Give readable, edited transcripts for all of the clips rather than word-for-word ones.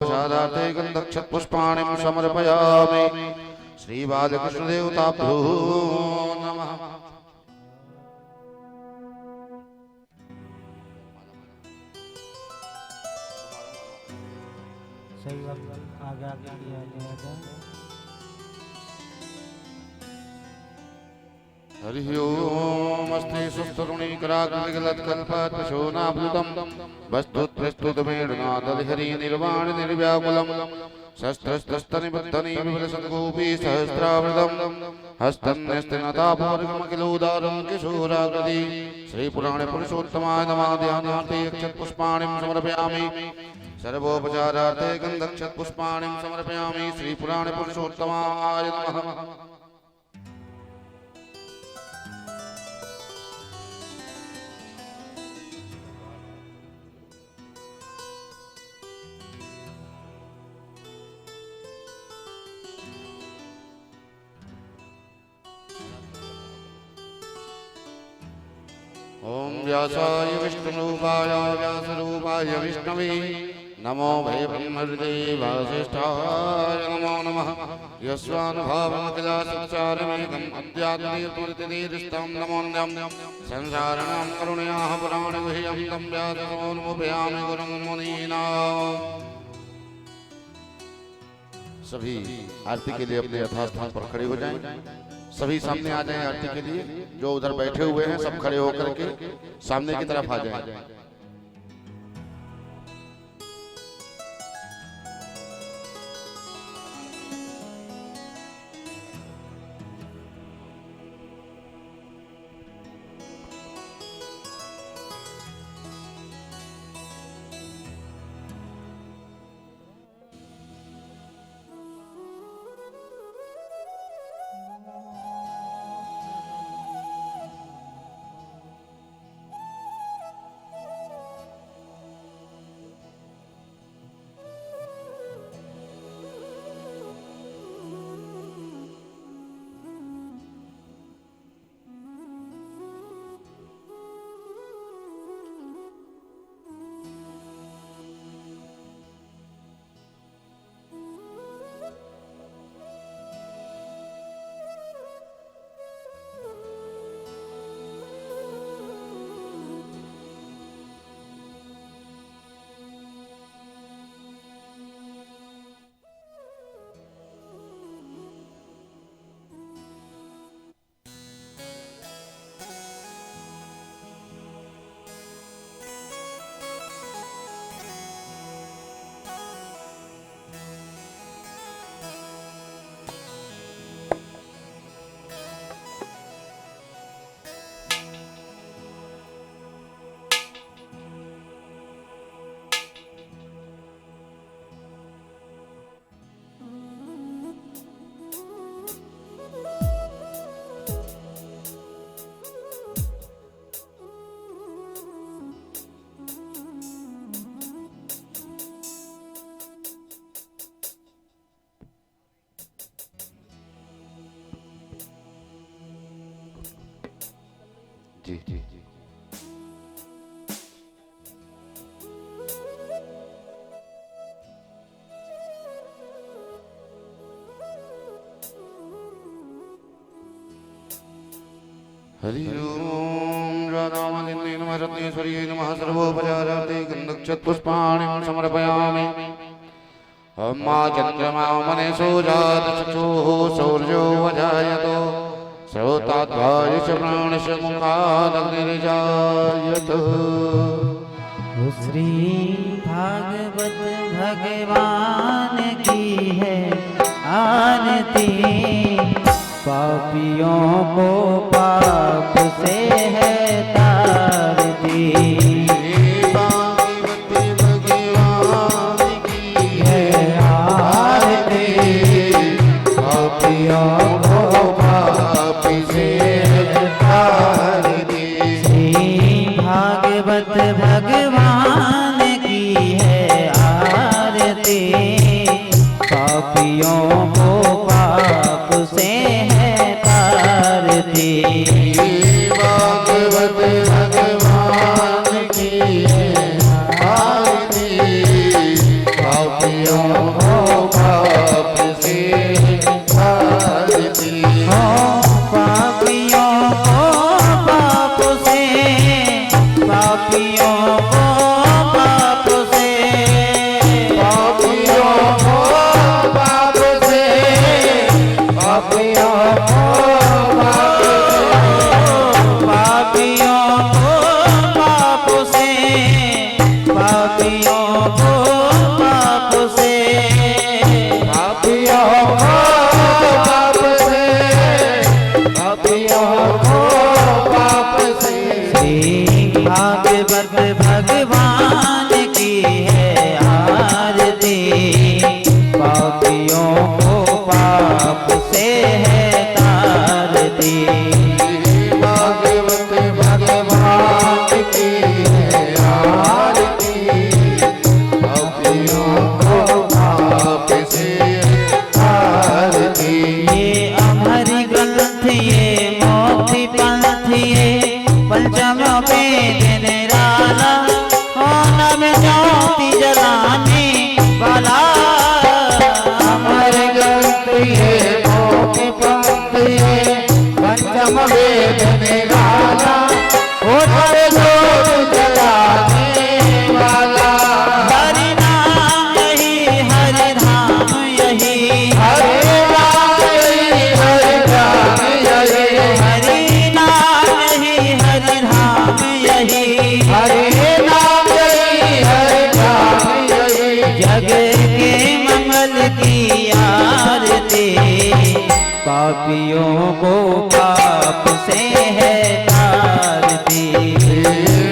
सर्वोपचारार्थे गन्धक्षतपुष्पाणिं समर्पयामि। श्री बालकृष्णदेवताभ्यो नमः। सही वक्त आगे किया जाएगा। हरि ओम अस्ते सुस्तरुणीकराग्निगलत्कल्पशोनाभृतं वस्तुत्प्रस्तुतमेणुनादलहरि निर्वाण निर्व्याकुलं शस्त्रस्तस्तनिबद्धनि विपुलसद्गोपी सहस्रावृतं हस्तन्यस्तिनतापूर्वमखिलोदारं किशोराकृति श्रीपुराणे पुरुषोत्तमाय नमः। ध्यानार्थे अक्षतपुष्पाणिं समर्पयामि। सर्वोपचारार्थे गन्धक्षतपुष्पाणिं समर्पयामि। श्रीपुराणे पुरुषोत्तमाय नमः। ओम व्यासाय विष्णुरूपाय व्यासरूपाय विष्णवे नमो भय ब्रह्महृदये वासिष्ठाय नमो नमः। यस्वानुभावमखिलासंसारमेकम् अध्यात्मनिर्मूर्तिनिरस्तं नमोऽन्यं संसारणं करुणयाः पुराणगुह्यं तं व्यासोऽनुमुपयामि गुरुं मुनीनाम्। सभी आरती के लिए अपने यथास्थान पर खड़े हो जाएं। सभी सामने आ जाएं आरती के लिए। जो उधर बैठे हुए हैं सब खड़े होकर के सामने की तरफ आ जाएं। जी जी जी। हरि ओम राधामालिन्ये नमः रत्नेश्वर्यै नमः सर्वोपचारार्थे गन्धक्षतपुष्पाणिं समर्पयामि। मा चन्द्रमा मनेषो जातचक्षुः सौर्यो वजायतो श्रोताद्वायुष प्राणश मुखादग्निर्जायत। श्री भागवत भगवान की है आरती। पापियों को पाप से है तारती। भागवत भगवान की है आरती। पापियों को पाप से तारती। श्री भागवत भगवान की है आरती। पापियों को पाप से है तारती। भागवत भगवान की है आरती। पापियों को पाप से तारती। हो पापियों को पाप से, पापियों को पाप से, पापियों को पाप से, पापियों को पापियों को पाप से, पापियों को पाप से, पापियों को पाप से, पापियों को पाप से। भागवत भगवान की है आरती, पापियों को पाप से है तारती। भागवत भगवान की है आरती, पापियों को पाप से तारती। ये अमर ग्रंथ ये मोक्ष पंथ ये पंचम वेद निराला, हो नव ज्योति जलाने वाला। अमर ग्रंथ ये मोक्ष पंथ ये पंचम वेद निराला, हो नव ज्योति जलाने वाला। हरि नाम यही हरि धाम यही, हरे राम यही हरे राम यही, हरि नाम यही हरि धाम यही, हरे नाम यही हरे राम यही। जग के मंगल की आरती, पापियों को पाप से है तारती।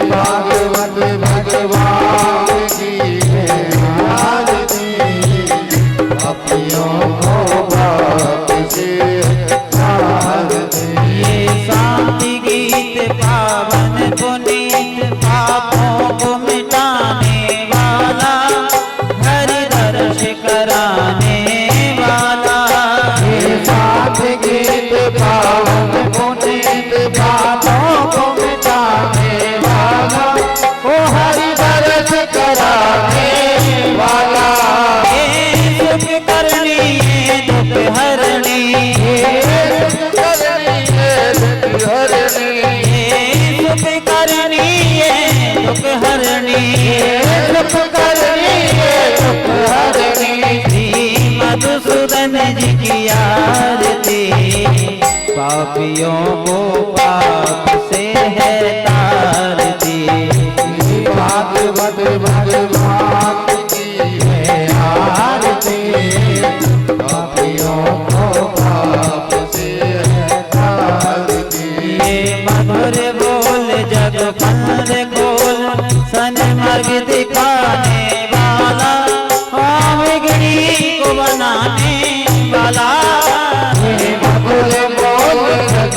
भागवत भगवान की है आरती, पापियों को पाप से तारती। ये शांति गीत पावन पुनीत पापों को मिटाने वाला, हरि दर्श कराने वाला। ये साथ गीत पावन पुनीत पापों को मिटाने वाला, ओ हरि दर्श कराने वाला। ये सुख करनी ये दुख हरणी, ये सुख करनी है दुख हरनी, ये सुख करनी ये दुख हरणी। सुख करनी है दुख हरणी। श्री मधुसूदन जी की आरती, पापियों को पाप से है तारती। भागवत भगवान की है आरती, पापियों को पाप से तारती। ये मधुर बोल जग पर खोल, सन्मार्ग दिखाने वाला, बिगड़ी को बनाने वाला। ये मधुर बोल जग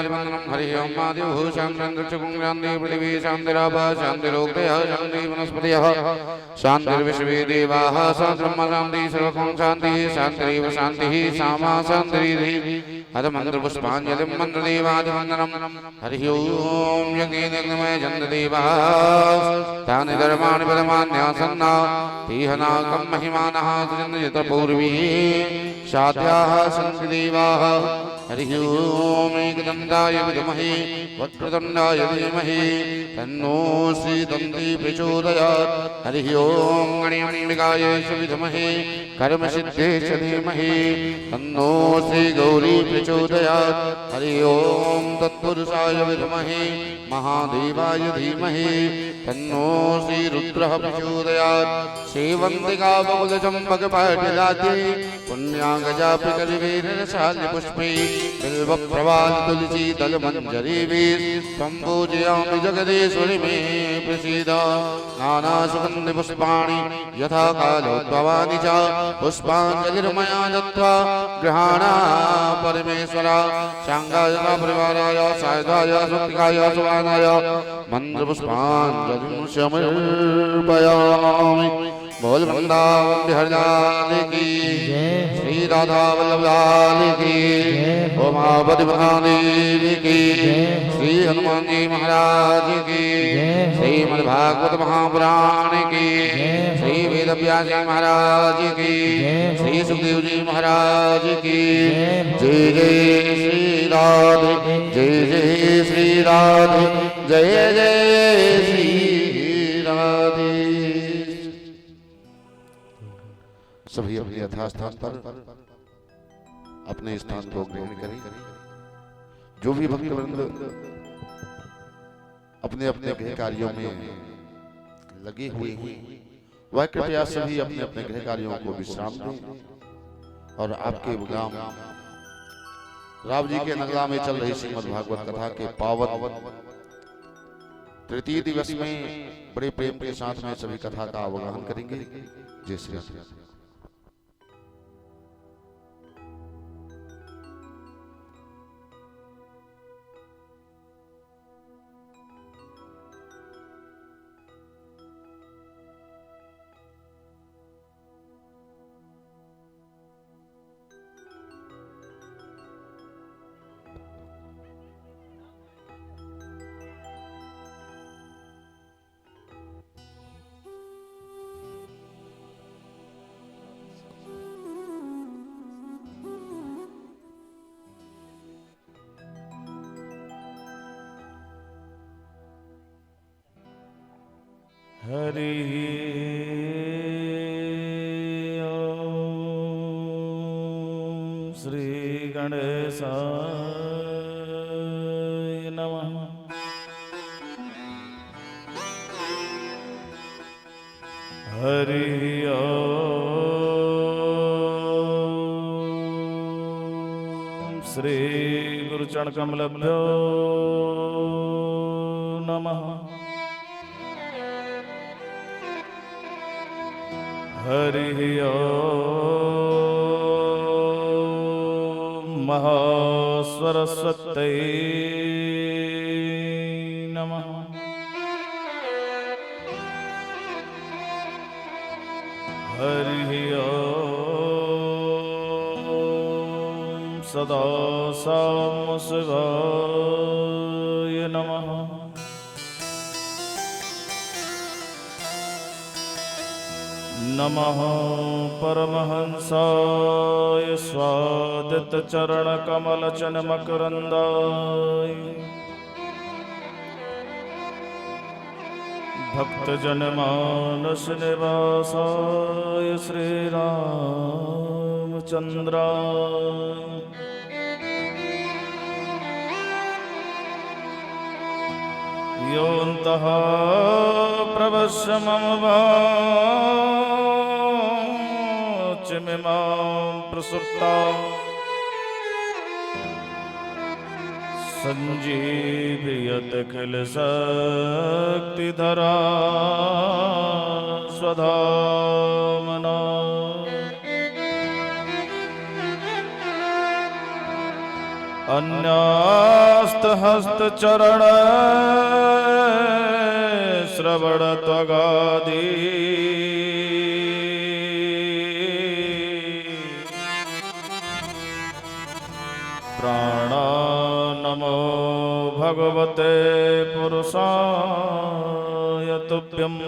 देवादिवन्दनं हरिः ओम् आदिभूषां चन्द्रचक्षुं शान्तिः पृथिवी शान्तिरापः शान्तिरोक्तयः शान्तिः वनस्पतयः शान्तिर्विश्वे देवाः शान्तिर्ब्रह्म शान्तिः सर्वं शान्तिः शान्तिरेव शान्तिः सामा शान्तिरिति अथ मन्त्रपुष्पाञ्जलिं मन्त्रदेवादिवन्दनं हरिः ओम् यज्ञेन यज्ञमय चन्द्रदेवः तानि धर्माणि पदमान्यासन्ना तेहनाकं महिमानः त्रिजन्यतपूर्वी शाद्याः सन्ति देवाः हरिः ओम् एकदन्ताय विद्महे वक्रतुण्डाय धीमहि तन्नो श्रीदन्ती प्रचोदयात् हरिः ओम् गणेशाय विद्महे कर्मसिद्धे च धीमहि तन्नो श्रीगौरी प्रचोदयात् हरिः ओम् तत्पुरुषाय विद्महे महादेवाय धीमहि तन्नो श्रीरुद्रः प्रचोदयात् सेवन्तिका बकुलचम्पकपाटिलाते पुण्यागजापिकलिवेरशाल्यपुष्पे बिल्वप्रवाल तुलसी दलमञ्जरीभिः त्वं पूजयामि जगदीश्वरि मे प्रसीद नानासुगन्धिपुष्पाणि यथा कालोद्भवानि च पुष्पाञ्जलिर्मया दत्त्वा गृहाणा परमेश्वर शाङ्गाय परिवाराय सायुधाय सुप्तिकाय सुवानाय मन्त्रपुष्पाञ्जलिं समर्पयामि। बोल वृंदावन बिहार लाल की श्री राधा वल्लभ लाल की उमापति महादेव की श्री हनुमान जी महाराज की श्रीमद्भागवत महापुराण की श्री वेदव्यास जी महाराज की श्री सुखदेव जी महाराज की जय जय श्री राधे जय जय श्री राधे जय जय श्री राधे। सभी अपने यथास्थान पर अपने स्थान को ग्रहण करें। जो भी भक्तवृंद अपने अपने गृह कार्यों में लगे हुए हैं वह कृपया सभी अपने अपने गृह कार्यों को विश्राम दें और आपके गांव राव जी के नगला में चल रही श्रीमद् भागवत कथा के पावन तृतीय दिवस में बड़े प्रेम के साथ में सभी कथा का अवगाहन करेंगे। जय श्री राम। हरि ओम श्री गणेशाय नमः। हरि ओम श्री गुरुचरण कमलभ्यो नमः। हरि ओम महासरस्वत्यै नमः। हरि ओम सदा सामशिवाय नमः। नमः परमहंसाय स्वादित चरण कमल मकरंदाय भक्तजन मानस निवासाय श्री रामचंद्राय योऽन्तः प्रवश्य मम वाचमिमां प्रसुप्तां संजीवयत किल शक्तिधरा स्वधामना। अन्यास्तहस्तचरण श्रवण त्वगादि प्राणा नमो भगवते पुरुषाय तुभ्यम्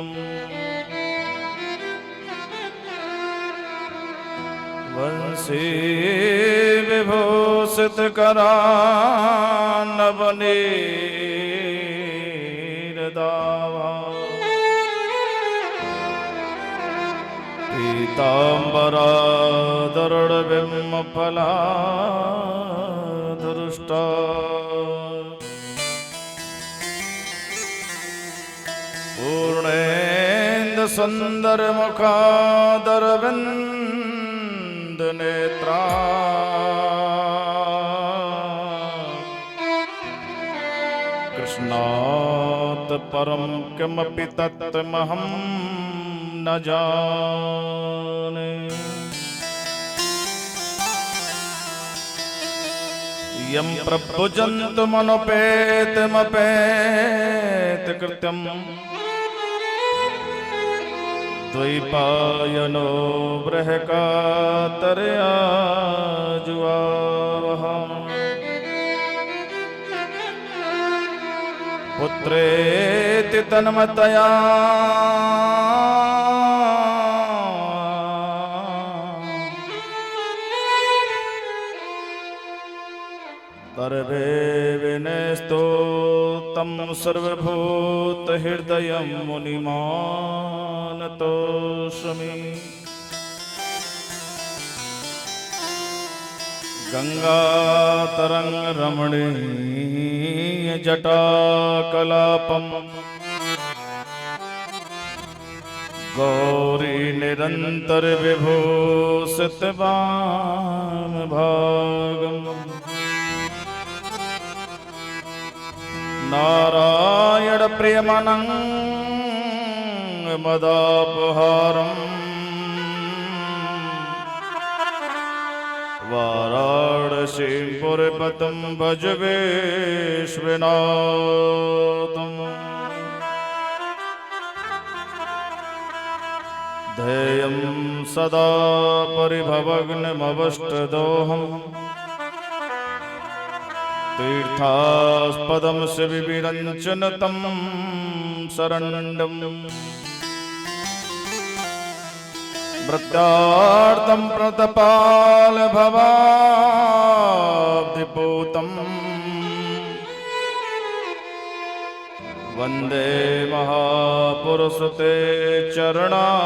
वंशी विभूषित करानवनीरदावा पीताम्बरादरुणबिम्बफलाधृष्टा पूर्णेन्दु सुन्दरमुखादरविन्द नेत्रा कृष्णात् परं किमपि तत्त्वमहं न जाने यं प्रभुजन्तमनुपेतमपेतकृत्यम् द्वैपायनो बृहकातरया जुआवः पुत्रेति तन्मतया सर्वे विनस्तोतं सर्वभूतहृदयं मुनिमानतोऽस्मि गङ्गातरङ्गरमणीयजटाकलापं गौरी निरन्तरविभूषितवामभागम् नारायण प्रियमनङ्गमदापहारम् वाराणसीपुरपतं भज विश्वनाथम् ध्येयं सदा परिभवग्नमवष्टदोहम् तीर्थास्पदं शिविरञ्चनतं शरणं मृत्यार्तं प्रतपालभवाब्धिपूतं वन्दे महापुरुषते चरणारविन्दम्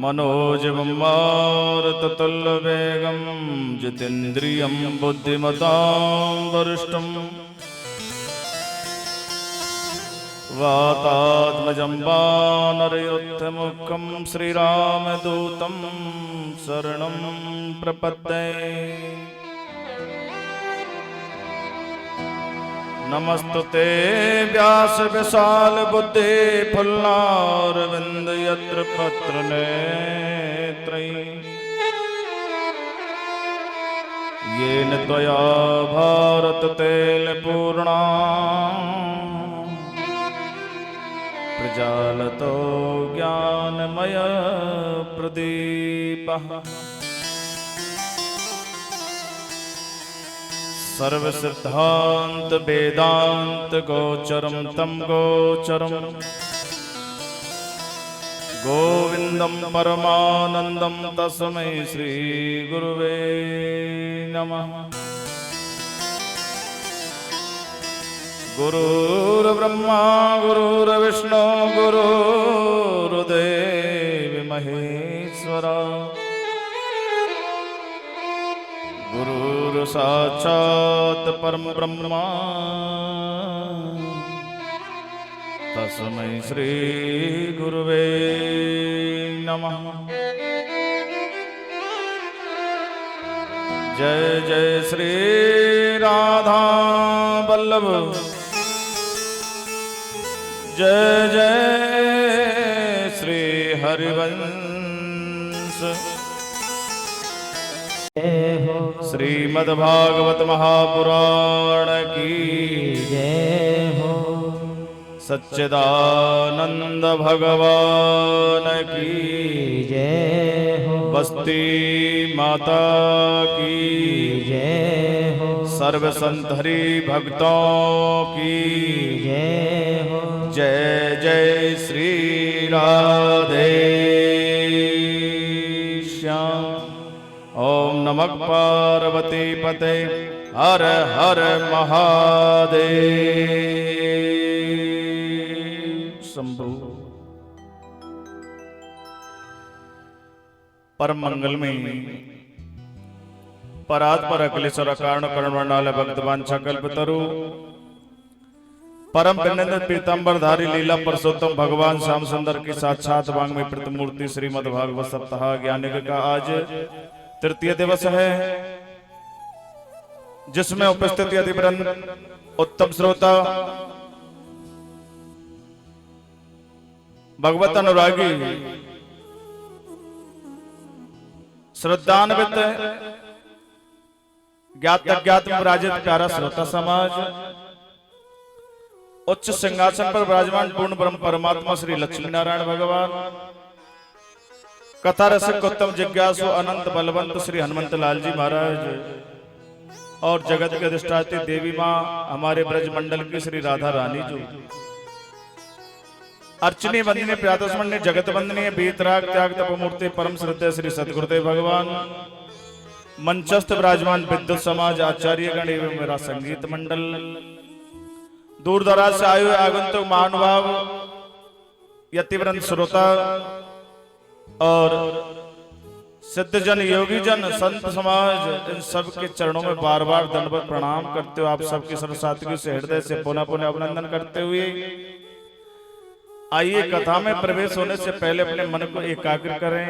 मनोजवं मारुततुल्यवेगं जितेन्द्रियं बुद्धिमतां वरिष्ठं वातात्मजं वानरयोद्धमुखं श्रीरामदूतं शरणं प्रपद्ये नमस्तुते व्यास विशाल बुद्धे फुल्लारविंद यत्र पत्र नेत्रैः येन त्वया भारत तेल पूर्णा प्रजालतो ज्ञानमय प्रदीपः सर्वसिद्धांत वेदांत गोचरं तं गोचरं गोविंदं परमानंदं तस्मै श्री गुरुवे नमः। गुरुर्ब्रह्मा गुरुर्विष्णु गुरुर्देव महेश्वरा गुरुर् साक्षात् परम ब्रह्मा तस्मै श्री गुरुवे नमः। जय जय श्री राधा वल्लभ जय जय श्री हरिवंश। जय हो श्रीमद्भागवत महापुराण की जय हो सच्चिदानंद भगवान की जय हो बस्ती माता की जय हो सर्व संत हरि भक्तों की जय हो जय जय श्री राधे श्याम। ओम नमः पार्वती पते हर हर महादेव शंभु। परम मंगल में परात पर अखिलेश्वर कारण करण वर्णाल भक्तवान कल्प तरु परम विनंद पीतांबरधारी लीला पुरुषोत्तम भगवान श्याम सुंदर की साक्षात वांग में प्रतिमूर्ति श्रीमद् भागवत सप्ताह ज्ञानिक का आज तृतीय दिवस है, जिसमें उपस्थित यतिवृंद उत्तम श्रोता भगवत अनुरागी श्रद्धान्वित ज्ञात अज्ञात विराजित प्यारा श्रोता समाज उच्च सिंहासन पर विराजमान पूर्ण ब्रह्म परमात्मा श्री लक्ष्मी नारायण भगवान कथा रसिक उत्तम जिज्ञासु अनंत बलवंत श्री हनुमंत लाल जी महाराज और जगत के अधिष्ठात्री देवी मां हमारे ब्रज मंडल की श्री राधा रानी जी अर्चनीय वंदनीय प्रियातस्मरणीय जगत वंदनीय बीतराग त्याग तपमूर्ति परम श्रद्धेय श्री सद्गुरुदेव भगवान मंचस्थ विराजमान विद्युत समाज आचार्य गण एवं मेरा संगीत मंडल दूर दराज से आयु आगंतुक महानुभाव यतिवृंद श्रोता और सिद्धजन योगी जन संत समाज इन सब के चरणों में बार बार दंडवत प्रणाम करते हुए आप सबकी सर्वसात्विकी से हृदय से पुनः पुनः अभिनंदन करते हुए आइए कथा में प्रवेश होने से पहले अपने मन को एकाग्र करें,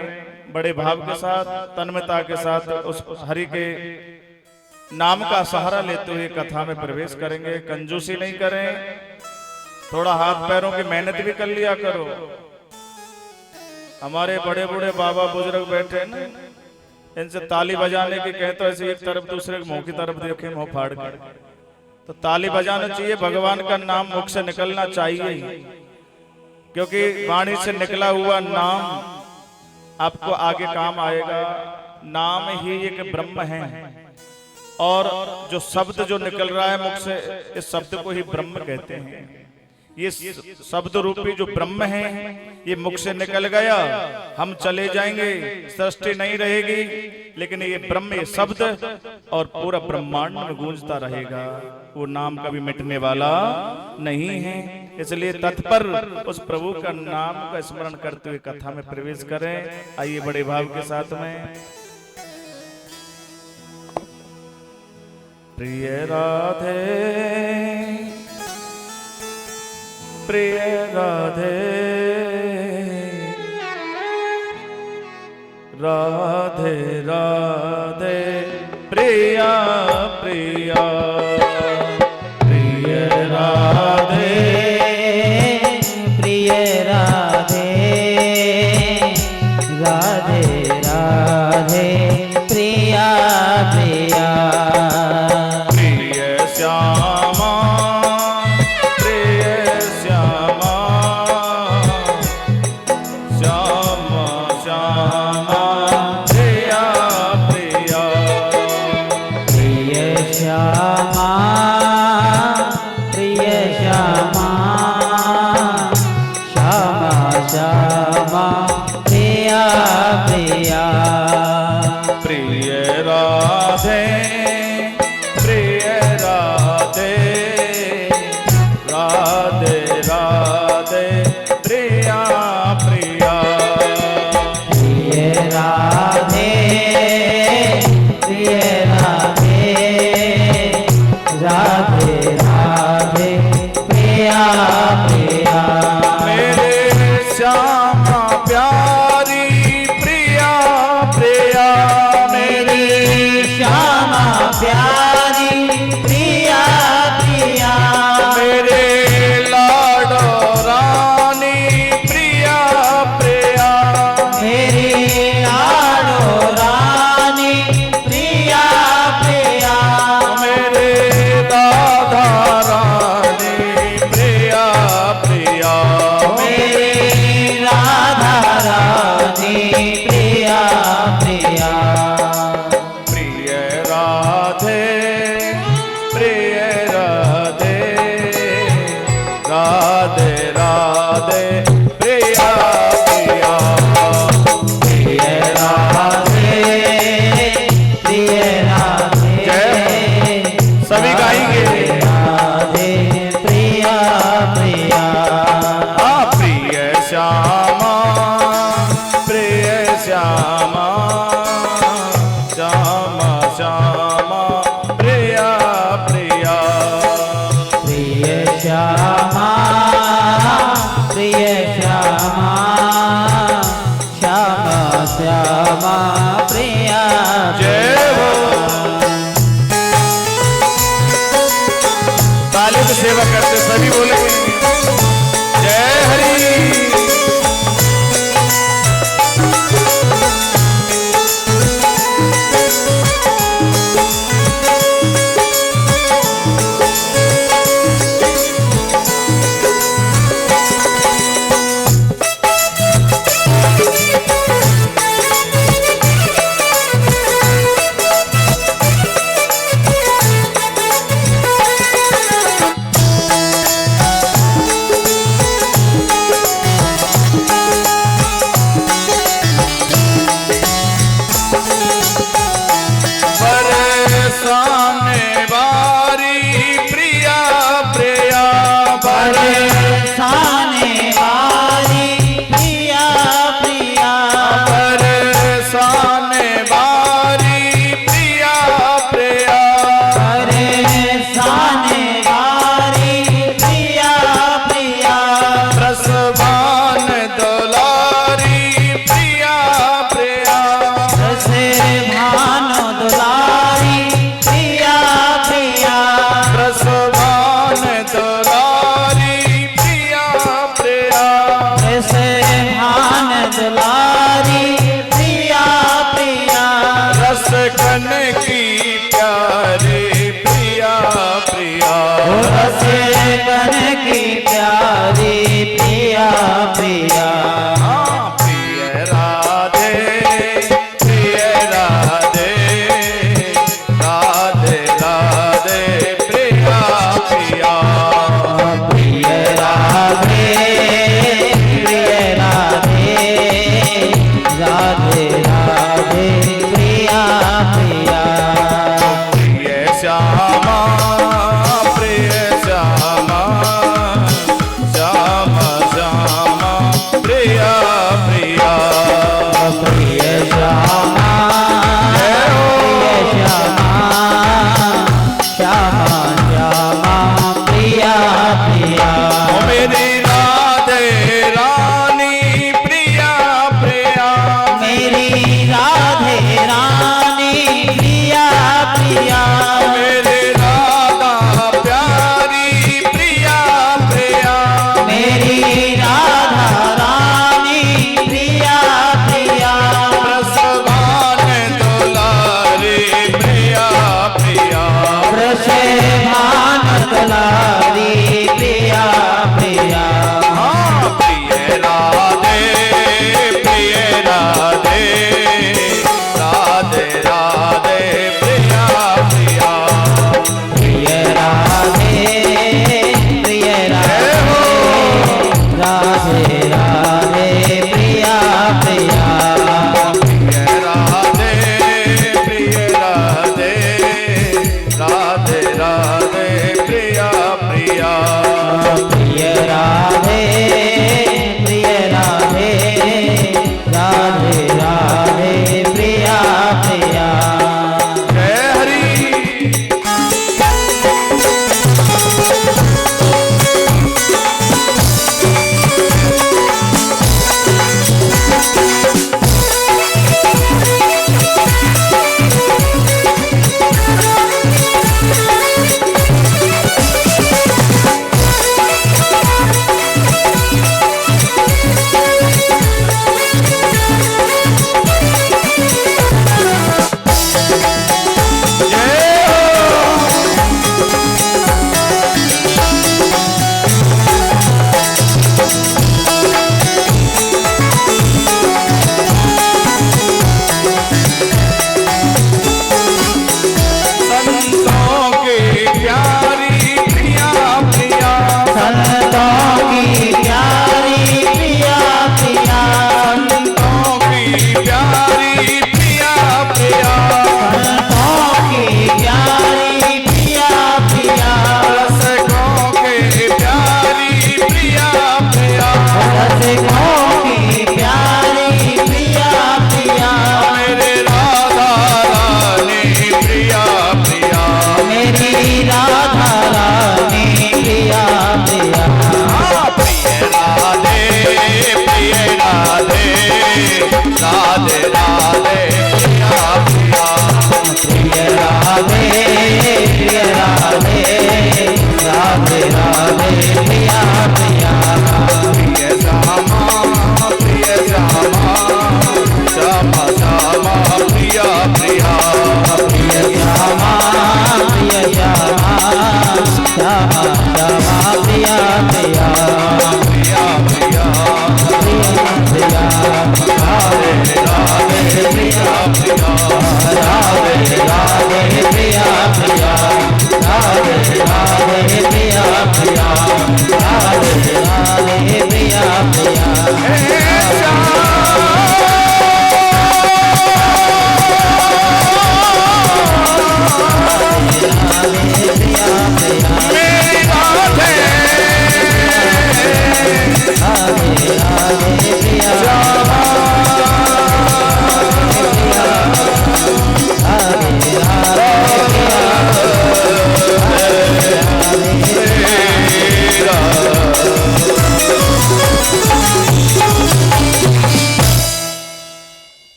बड़े भाव के साथ तन्मयता के साथ उस हरि के नाम का सहारा लेते हुए कथा में प्रवेश करेंगे। कंजूसी नहीं करें, थोड़ा हाथ पैरों की मेहनत भी कर लिया करो। हमारे बड़े बूढ़े बाबा बुजुर्ग बैठे ना, इनसे ताली बजाने की कहे तो ऐसे एक तरफ दूसरे मुंह की तरफ देखे मुंह फाड़ के, तो ताली बजाना चाहिए। भगवान का नाम मुख से निकलना चाहिए, क्योंकि वाणी से निकला हुआ नाम आपको आगे काम आएगा। नाम ही एक ब्रह्म है और जो शब्द जो निकल रहा है मुख से, इस शब्द को ही ब्रह्म कहते हैं। ये शब्द रूपी जो ब्रह्म है ये मुख से निकल गया, हम चले जाएंगे, सृष्टि नहीं रहेगी, लेकिन ये ब्रह्म ये शब्द और पूरा ब्रह्मांड में गूंजता रहेगा। वो नाम कभी मिटने वाला नहीं है, इसलिए तत्पर उस प्रभु का नाम का स्मरण करते हुए कथा में प्रवेश करें। आइए बड़े भाव के साथ में। प्रिय राधे प्रिय राधे राधे राधे प्रिया प्रिया प्रिय राधे प्रिय राधे राधे राधे प्रिया प्रिया प्रिय श्यामा प्रिय श्यामा श्यामा श्यामा प्रिया प्रिया प्रिय श्यामा प्रिय श्यामा श्यामा श्यामा प्रिया प्रिया श्यामा श्यामा श्यामा प्रिया प्रिया प्रिय श्यामा प्रिय श्यामा श्यामा श्यामा प्रिया जय हो। ताली की सेवा करते सभी बोलेंगे जय हरि।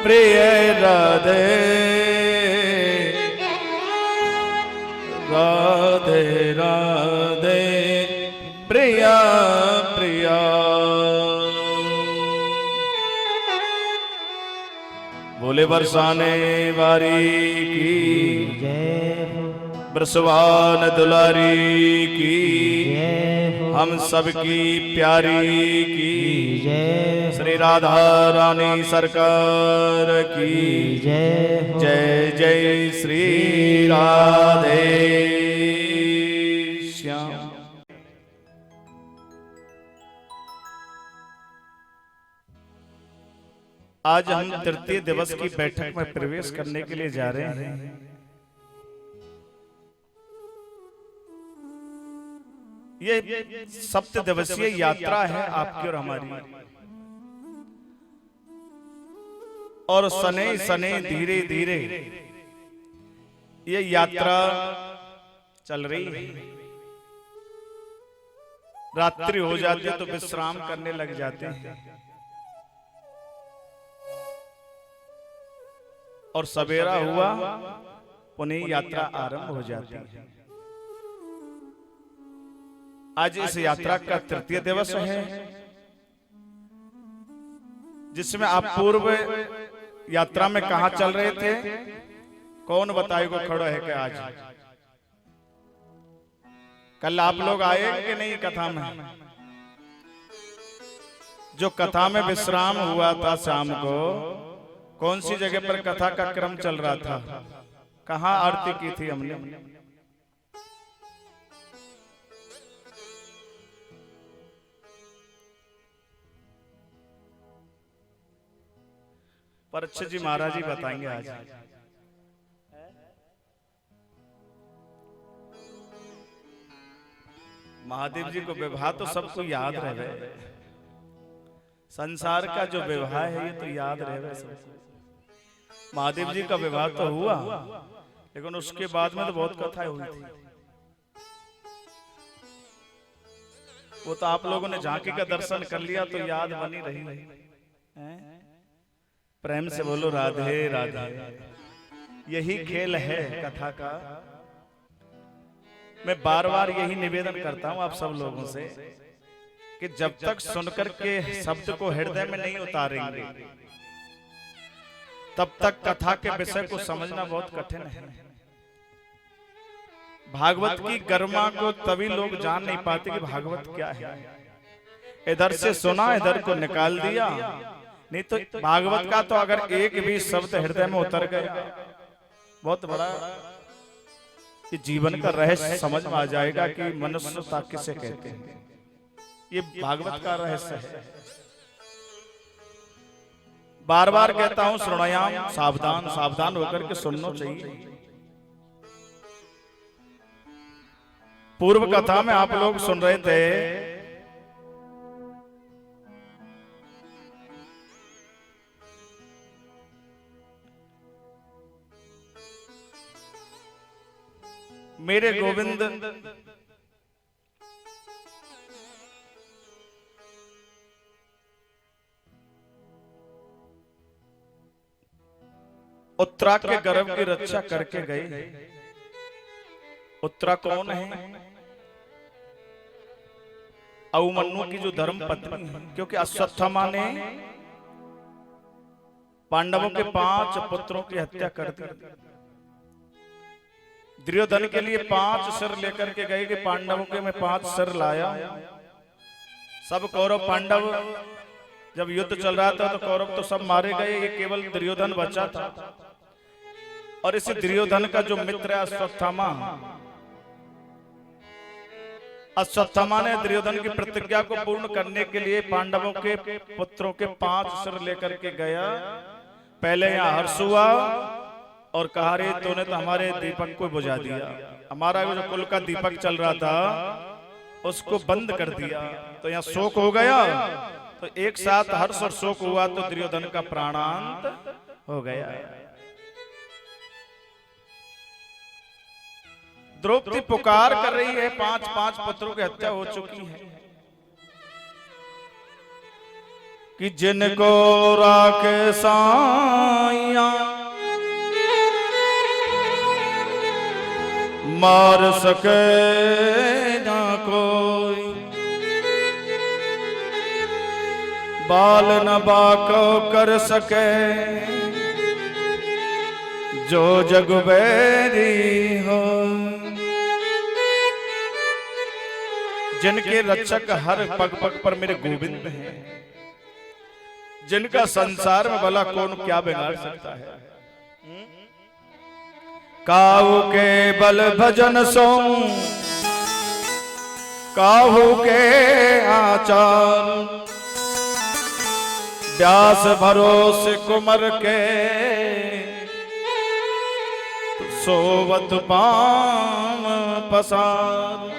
प्रिय राधे राधे राधे प्रिया प्रिया। बोले बरसाने वारी की जय हो, बरसवान दुलारी की जय हो, हम सबकी प्यारी की जय हो, श्री राधा रानी सरकार की जय हो, जय जय श्री राधे श्याम। आज हम तृतीय दिवस की बैठक में प्रवेश करने के लिए जा रहे हैं। ये सप्त दिवसीय यात्रा है आपकी और हमारी, और सने सने धीरे धीरे ये यात्रा चल रही है। रात्रि हो जाती है तो विश्राम करने लग जाते हैं, और सवेरा हुआ पुनः यात्रा आरंभ हो जाती है। आज इस यात्रा का तृतीय दिवस है, जिसमें आप पूर्व यात्रा में कहा चल रहे थे, कौन बताएगा खड़ा है कि आज कल आप लोग आए कि नहीं कथा में? जो कथा में विश्राम हुआ था शाम को, कौन सी जगह पर कथा का क्रम चल रहा था? कहाँ आरती की थी हमने? परीक्षित जी महाराज जी बताएंगे आज। महादेव जी को विवाह तो सबको याद रहे, संसार का जो विवाह है ये तो याद रहे सबको। महादेव जी का विवाह तो हुआ, लेकिन उसके बाद में तो बहुत कथाएं हुई थी। वो तो आप लोगों ने झांकी का दर्शन कर लिया तो याद बनी रही है। प्रेम से बोलो राधे राधे। यही खेल है कथा का। मैं बार बार यही निवेदन करता हूं आप सब लोगों से कि जब तक सुनकर के शब्द को हृदय में नहीं उतारेंगे, तब तक कथा के विषय को समझना बहुत कठिन है। भागवत की गरिमा को तभी लोग जान नहीं पाते कि भागवत क्या है। इधर से सुना, इधर को निकाल दिया, नहीं तो भागवत का तो अगर एक भी शब्द हृदय में उतर गया, बहुत बड़ा ये जीवन का रहस्य समझ में आ जाएगा कि मनुष्यता किसे कहते हैं। ये भागवत का रहस्य है। बार बार कहता हूं श्रोणयाम, सावधान सावधान होकर के सुनना चाहिए। पूर्व कथा में आप लोग सुन रहे थे, मेरे गोविंद उत्तरा के गर्भ की रक्षा करके गए। उत्तरा कौन है? अभिमन्यु की जो धर्म पत्नी है, क्योंकि अश्वत्थामा ने पांडवों के 5 पुत्रों की हत्या कर दी। दुर्योधन के लिए 5 सिर लेकर के गए कि पांडवों के मैं 5 सिर लाया। सब कौरव पांडव जब युद्ध चल रहा था तो कौरव तो सब मारे गए, ये केवल दुर्योधन बचा था। और इसी दुर्योधन का जो मित्र है अश्वत्थामा, अश्वत्थामा ने दुर्योधन की प्रतिज्ञा को पूर्ण करने के लिए पांडवों के पुत्रों के 5 सिर लेकर के गया। पहले यहाँ हर्ष हुआ और कहा रे तूने तो हमारे दीपक को बुझा दिया, हमारा जो कुल का दीपक चल रहा था उसको बंद कर दिया। तो यहाँ शोक हो गया, तो एक साथ हर्ष और शोक हुआ तो दुर्योधन का प्राणांत हो गया। द्रौपदी पुकार कर रही है, 5 पुत्रों की हत्या हो चुकी है। कि जिनको राखे साइया मार सके ना कोई, बाल न बाको कर सके जो जग बैरी हो। जिनके रक्षक हर पग पग पर मेरे गोविंद हैं, जिनका संसार में भला कौन क्या बिगाड़ सकता है। काहू के बल भजन सो काहू के आचार, व्यास भरोसे कुमर के सोवत पाम पसार।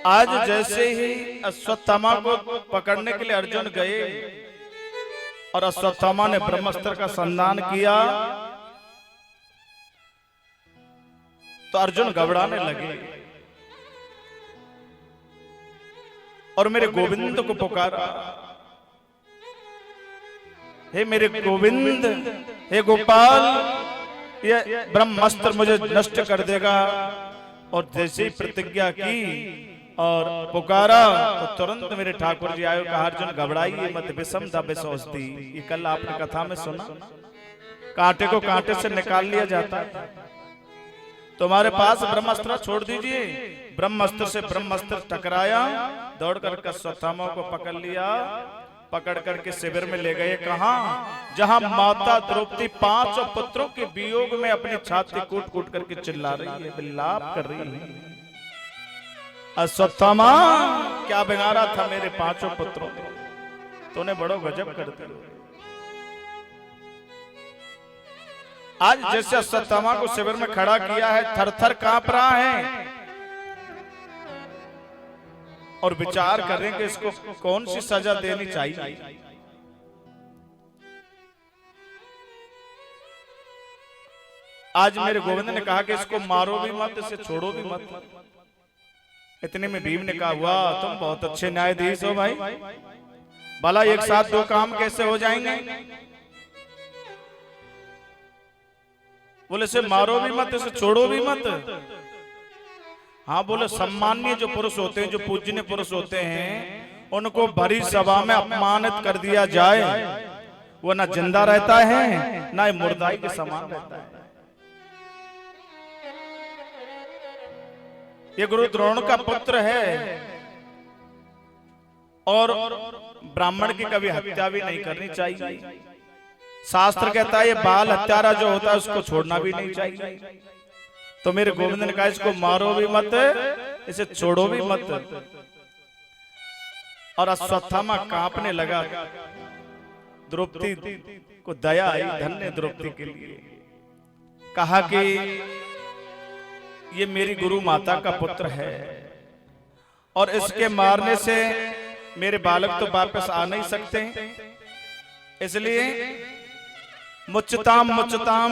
आज जैसे ही अश्वत्थामा को पकड़ने के लिए अर्जुन गए और अश्वत्थामा ने ब्रह्मास्त्र का संधान किया तो अर्जुन घबराने लगे और मेरे गोविंद को पुकारा, हे मेरे गोविंद, हे गोपाल, ये ब्रह्मास्त्र मुझे नष्ट कर देगा। और जैसे ही प्रतिज्ञा की और पुकारा तो तुरंत मेरे ठाकुर जी आए, कहा अर्जुन घबराइए मत, विषम था विषौस्ती। ये कल आपने कथा में सुना, कांटे को कांटे से निकाल लिया जाता है। तुम्हारे पास ब्रह्मास्त्र छोड़ दीजिए। ब्रह्मास्त्र से ब्रह्मास्त्र टकराया, दौड़ कर अश्वत्थामा को पकड़ लिया, पकड़ करके शिविर में ले गए। कहां? जहां माता द्रौपदी 5 पुत्रों के वियोग में अपनी छाती कूट कूट करके चिल्ला रही है, विलाप कर रही है। अश्वत्थामा क्या बिगाड़ा था मेरे 5 पुत्रों को, तूने बड़ो गजब कर दिया। आज जैसे अश्वत्थामा को शिविर में खड़ा किया है, थर थर कांप रहा है और विचार कर रहे हैं कि इसको कौन सी सजा देनी चाहिए। आज मेरे गोविंद ने कहा कि इसको मारो भी मत, इसे छोड़ो भी मत। इतने में भीम ने कहा, वाह तुम बहुत अच्छे न्यायाधीश हो भाई, भला एक साथ 2 काम कैसे हो जाएंगे। बोले इसे मारो भी मत, इसे छोड़ो भी मत। हाँ बोले, सम्मानीय जो पुरुष होते हैं, जो पूजनीय पुरुष होते हैं, उनको भरी सभा में अपमानित कर दिया जाए, वो ना जिंदा रहता है ना मुर्दाई के समान रहता है। ये गुरु द्रोण का पुत्र है और ब्राह्मण की कभी हत्या भी नहीं करनी चाहिए। शास्त्र कहता है ये बाल हत्यारा जो होता है उसको छोड़ना भी नहीं चाहिए। तो मेरे गोविंद ने कहा इसको मारो भी मत, इसे छोड़ो भी मत। और अश्वत्थामा कांपने लगा। द्रौपदी को दया आई, धन्य द्रौपदी के लिए। कहा कि ये मेरी गुरु माता का पुत्र है और इसके मारने से मेरे बालक तो वापस आ नहीं सकते, इसलिए मुच्यताम मुच्यताम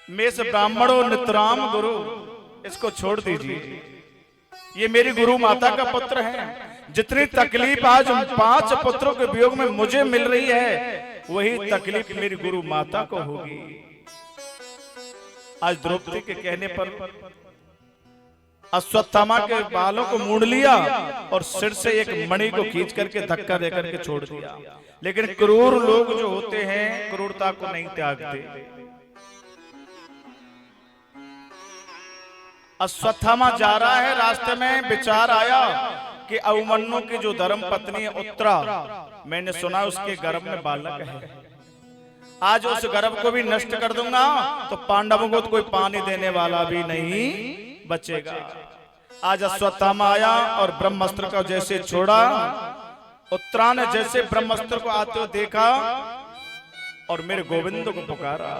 में से ब्राह्मणों नितराम गुरु, इसको छोड़ दीजिए। ये मेरी गुरु माता का पुत्र है। जितनी तकलीफ आज 5 पुत्रों के वियोग में मुझे मिल रही है, वही तकलीफ मेरी गुरु माता को होगी। आज द्रौपदी के कहने पर अश्वत्थामा के बालों को मूंड लिया और सिर से एक मणि को खींच करके धक्का देकर के छोड़ दिया। लेकिन क्रूर लोग जो होते हैं क्रूरता को नहीं त्यागते। अश्वत्थामा जा रहा है, रास्ते में विचार आया कि अभिमन्यु की जो धर्म पत्नी है उत्तरा, मैंने सुना उसके गर्भ में बालक है। आज उस गर्भ को भी नष्ट कर दूंगा तो पांडवों को तो कोई पानी देने वाला भी नहीं बचेगा। आज अश्वत्थामा आया और ब्रह्मास्त्र को जैसे छोड़ा, उत्तरा ने जैसे ब्रह्मास्त्र को आते हुए देखा और मेरे गोविंद को पुकारा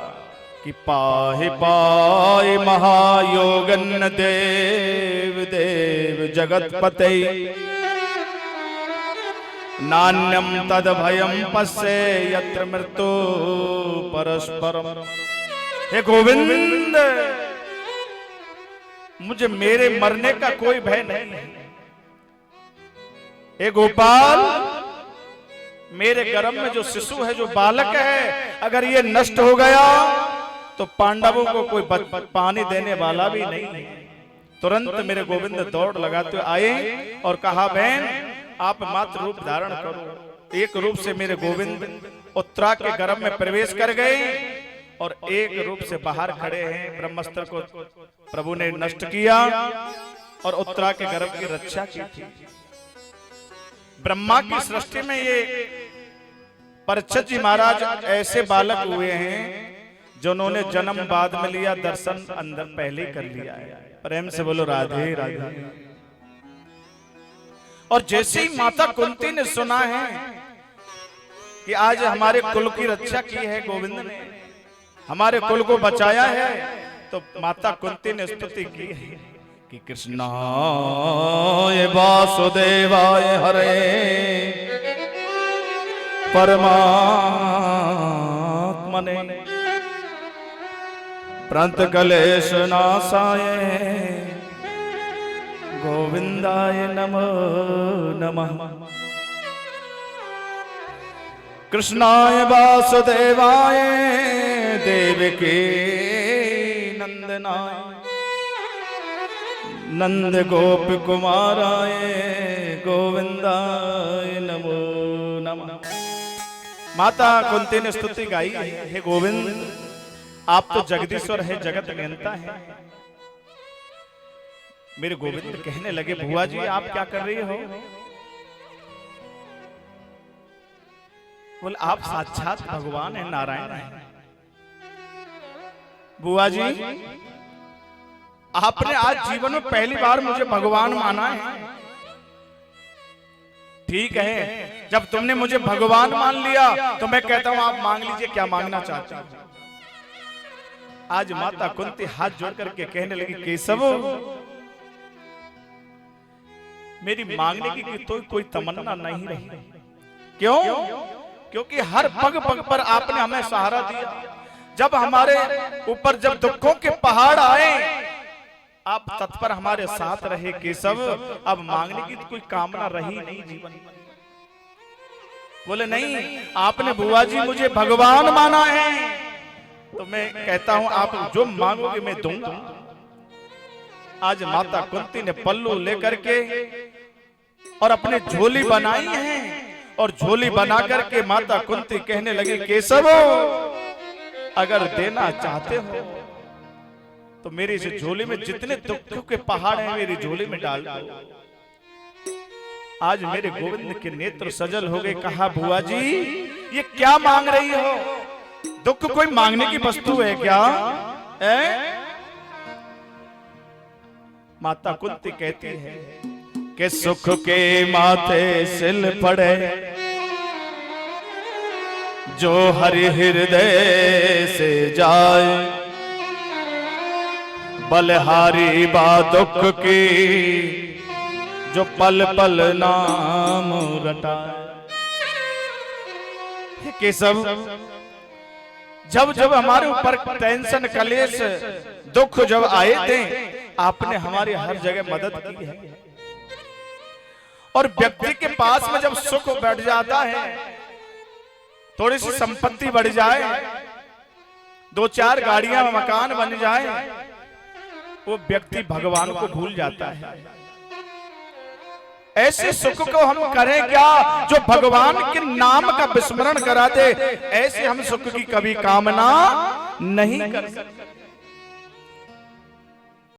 कि पाहि पाहि महायोगन देव देव जगतपते नान्यम तद भयम पश्ये यत्र मृत्यु परस्परम। हे गोविंद, मुझे मेरे मरने का कोई भय नहीं है। हे गोपाल, मेरे गर्भ में जो शिशु है, जो बालक है, अगर ये नष्ट हो गया तो पांडवों को कोई पानी देने वाला भी नहीं है। तुरंत मेरे गोविंद दौड़ लगाते हुए आए और कहा, बहन आप मात्र रूप धारण करो। एक रूप से मेरे गोविंद उत्तरा के गर्भ में प्रवेश कर गए और एक रूप से बाहर खड़े हैं। ब्रह्मास्त्र को प्रभु ने नष्ट किया और उत्तरा के गर्भ की रक्षा की थी। ब्रह्मा की सृष्टि में ये परीक्षित जी महाराज ऐसे बालक हुए हैं जिन्होंने जन्म बाद में लिया, दर्शन अंदर पहले कर लिया है। प्रेम से बोलो राधे राधे। और जैसे ही माता कुंती ने सुना है कि आज हमारे कुल की रक्षा की है गोविंद ने, हमारे कुल को बचाया है, तो माता कुंती ने स्तुति की है कि कृष्णाय वासुदेवाय हरे परमात्मने प्रांत कलेश नाशाय गोविंदाय नमो नमः। कृष्णाय वासुदेवाय देवकी नंदनाय नंद गोप कुमाराय गोविंदाय नमो नमः। माता कुंती ने स्तुति गाई, हे गोविंद आप तो जगदीश्वर है, जगत नियंता है। मेरे गोविंद कहने लगे, बुआ जी आप क्या कर रही हो? बोले आप साक्षात भगवान है, नारायण है। बुआ जी आपने आज जीवन में पहली बार मुझे भगवान माना है। ठीक है, जब तुमने मुझे भगवान मान लिया तो मैं कहता हूं आप मांग लीजिए, क्या मांगना चाहते हो। आज माता कुंती हाथ जोड़ करके कहने लगी, केशव मेरी मांगने की तो कोई तमन्ना नहीं रही। क्यों? क्योंकि हर पग पग पर आपने हमें सहारा दिया। जब हमारे ऊपर जब दुखों के पहाड़ आए आप तत्पर हमारे साथ रहे केशव। अब मांगने की तो कोई कामना रही नहीं जीवन में। बोले नहीं, आपने बुआ जी मुझे भगवान माना है तो मैं कहता हूं आप जो मांगोगे मैं दूंगा। आज माता कुंती ने पल्लू लेकर के और अपने झोली बनाई है और झोली बना करके माता कुंती कहने लगी, केशव अगर देना चाहते हो तो मेरी इस झोली में जितने दुखों के पहाड़ हैं मेरी झोली में डाल दो। आज मेरे गोविंद के नेत्र सजल हो गए। कहा, बुआ जी ये क्या मांग रही हो? दुख कोई मांगने की वस्तु है क्या? माता कुंती कहती है कि सुख के माथे सिल पड़े जो हरि हृदय से जाए, बलहारी बा दुख की जो पल पल नाम रटाए। केशव जब जब हमारे ऊपर टेंशन कलेश दुख जब आए थे आपने हमारी हर जगह मदद की है। और व्यक्ति के पास में जब सुख बैठ जाता है, थोड़ी सी संपत्ति बढ़ जाए, 2-4 गाड़ियां मकान बन जाए, वो व्यक्ति भगवान को भूल जाता है। ऐसे सुख को हम करें क्या जो भगवान के नाम का विस्मरण करा दे। ऐसे हम सुख की कभी कामना नहीं कर सकते।